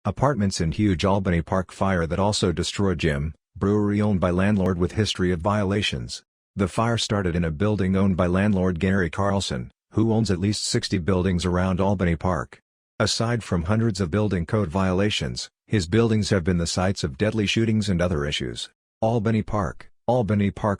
Apartments in huge Albany Park fire that also destroyed gym, brewery owned by landlord with history of violations. The fire started in a building owned by landlord Gary Carlson, who owns at least 60 buildings around Albany Park. Aside from hundreds of building code violations, his buildings have been the sites of deadly shootings and other issues. Albany Park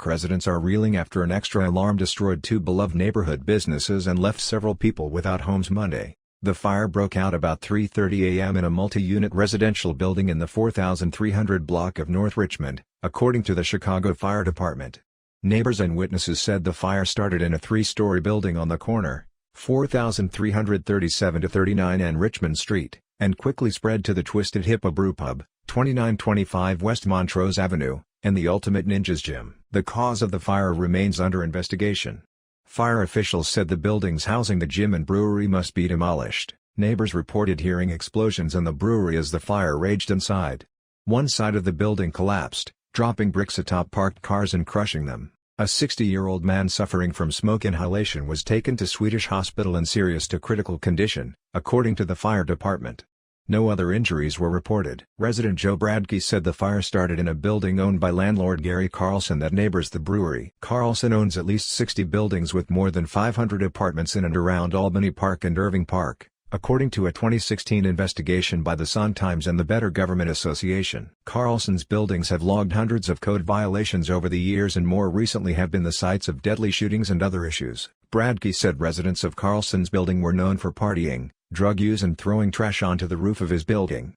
residents are reeling after an extra alarm destroyed two beloved neighborhood businesses and left several people without homes Monday. The fire broke out about 3:30 a.m. in a multi-unit residential building in the 4300 block of North Richmond, according to the Chicago Fire Department. Neighbors and witnesses said the fire started in a three-story building on the corner, 4337-39 and Richmond Street, and quickly spread to the Twisted Hippo brewpub, 2925 West Montrose Avenue, and the Ultimate Ninjas Gym. The cause of the fire remains under investigation. Fire officials said the buildings housing the gym and brewery must be demolished. Neighbors reported hearing explosions in the brewery as the fire raged inside. One side of the building collapsed, dropping bricks atop parked cars and crushing them. A 60-year-old man suffering from smoke inhalation was taken to Swedish hospital in serious to critical condition, according to the fire department. No other injuries were reported. Resident Joe Bradkey said the fire started in a building owned by landlord Gary Carlson that neighbors the brewery. Carlson owns at least 60 buildings with more than 500 apartments in and around Albany Park and Irving Park, according to a 2016 investigation by the Sun-Times and the Better Government Association. Carlson's buildings have logged hundreds of code violations over the years and more recently have been the sites of deadly shootings and other issues. Bradkey said residents of Carlson's building were known for partying, drug use and throwing trash onto the roof of his building.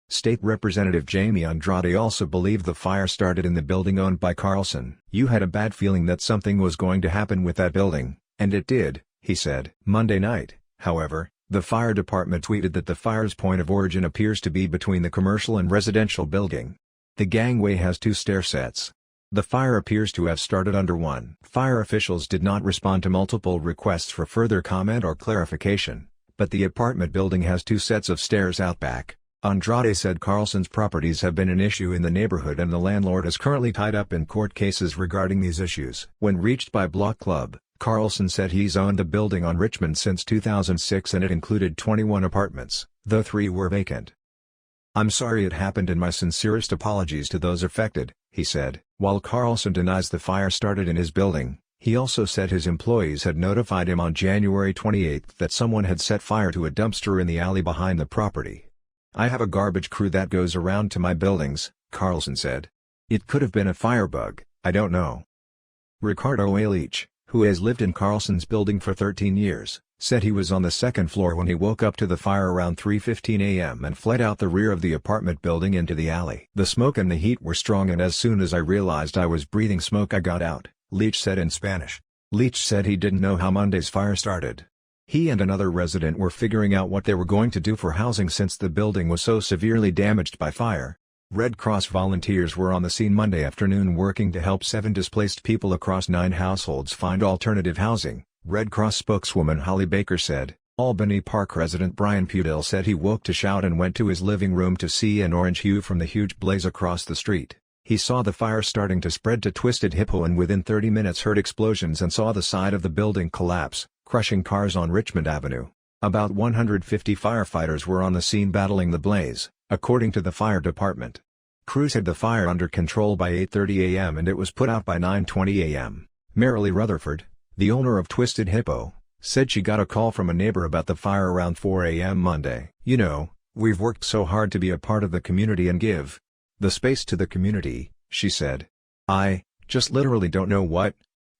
State Representative Jamie Andrade also believed the fire started in the building owned by Carlson. "You had a bad feeling that something was going to happen with that building, and it did," he said. Monday night, however, the fire department tweeted that the fire's point of origin appears to be between the commercial and residential building. The gangway has two stair sets. The fire appears to have started under one. Fire officials did not respond to multiple requests for further comment or clarification, but the apartment building has two sets of stairs out back. Andrade said Carlson's properties have been an issue in the neighborhood and the landlord is currently tied up in court cases regarding these issues. When reached by Block Club, Carlson said he's owned the building on Richmond since 2006 and it included 21 apartments, though 3 were vacant. "I'm sorry it happened and my sincerest apologies to those affected," he said. While Carlson denies the fire started in his building, he also said his employees had notified him on January 28 that someone had set fire to a dumpster in the alley behind the property. "I have a garbage crew that goes around to my buildings," Carlson said. "It could have been a firebug, I don't know." Ricardo Leach, who has lived in Carlson's building for 13 years, said he was on the second floor when he woke up to the fire around 3:15 a.m. and fled out the rear of the apartment building into the alley. "The smoke and the heat were strong and as soon as I realized I was breathing smoke I got out," Leach said in Spanish. Leach said he didn't know how Monday's fire started. He and another resident were figuring out what they were going to do for housing since the building was so severely damaged by fire. Red Cross volunteers were on the scene Monday afternoon working to help 7 displaced people across 9 households find alternative housing, Red Cross spokeswoman Holly Baker said. Albany Park resident Brian Pudell said he woke to shout and went to his living room to see an orange hue from the huge blaze across the street. He saw the fire starting to spread to Twisted Hippo and within 30 minutes heard explosions and saw the side of the building collapse, crushing cars on Richmond Avenue. About 150 firefighters were on the scene battling the blaze, according to the fire department. Crews had the fire under control by 8:30 a.m. and it was put out by 9:20 a.m. Marilee Rutherford, the owner of Twisted Hippo, said she got a call from a neighbor about the fire around 4 a.m. Monday. "You know, we've worked so hard to be a part of the community and give the space to the community," she said. "I just literally don't know what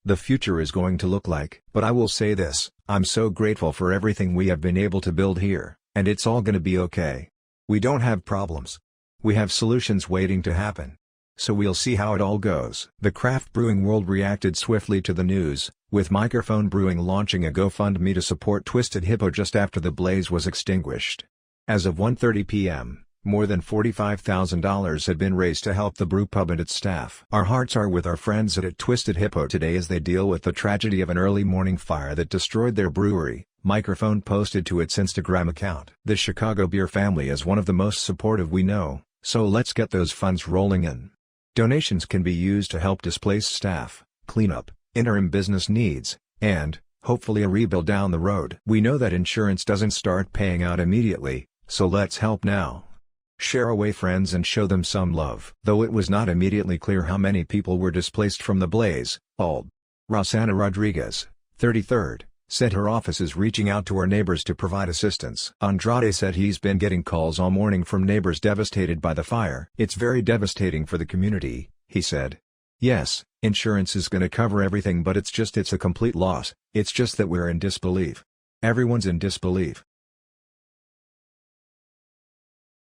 the future is going to look like. But I will say this, I'm so grateful for everything we have been able to build here, and it's all gonna be okay. We don't have problems. We have solutions waiting to happen. So we'll see how it all goes." The craft brewing world reacted swiftly to the news, with Microphone Brewing launching a GoFundMe to support Twisted Hippo just after the blaze was extinguished. As of 1:30 p.m., more than $45,000 had been raised to help the brewpub and its staff. "Our hearts are with our friends at Twisted Hippo today as they deal with the tragedy of an early morning fire that destroyed their brewery," Microphone posted to its Instagram account. "The Chicago beer family is one of the most supportive we know, so let's get those funds rolling in. Donations can be used to help displaced staff, cleanup, interim business needs, and, hopefully a rebuild down the road. We know that insurance doesn't start paying out immediately, so let's help now." Share away friends and show them some love. Though it was not immediately clear how many people were displaced from the blaze, Ald. Rosana Rodriguez, 33rd, said her office is reaching out to her neighbors to provide assistance. Andrade said he's been getting calls all morning from neighbors devastated by the fire. "It's very devastating for the community," he said. "Yes, insurance is gonna cover everything, but it's a complete loss. It's just that we're in disbelief. Everyone's in disbelief."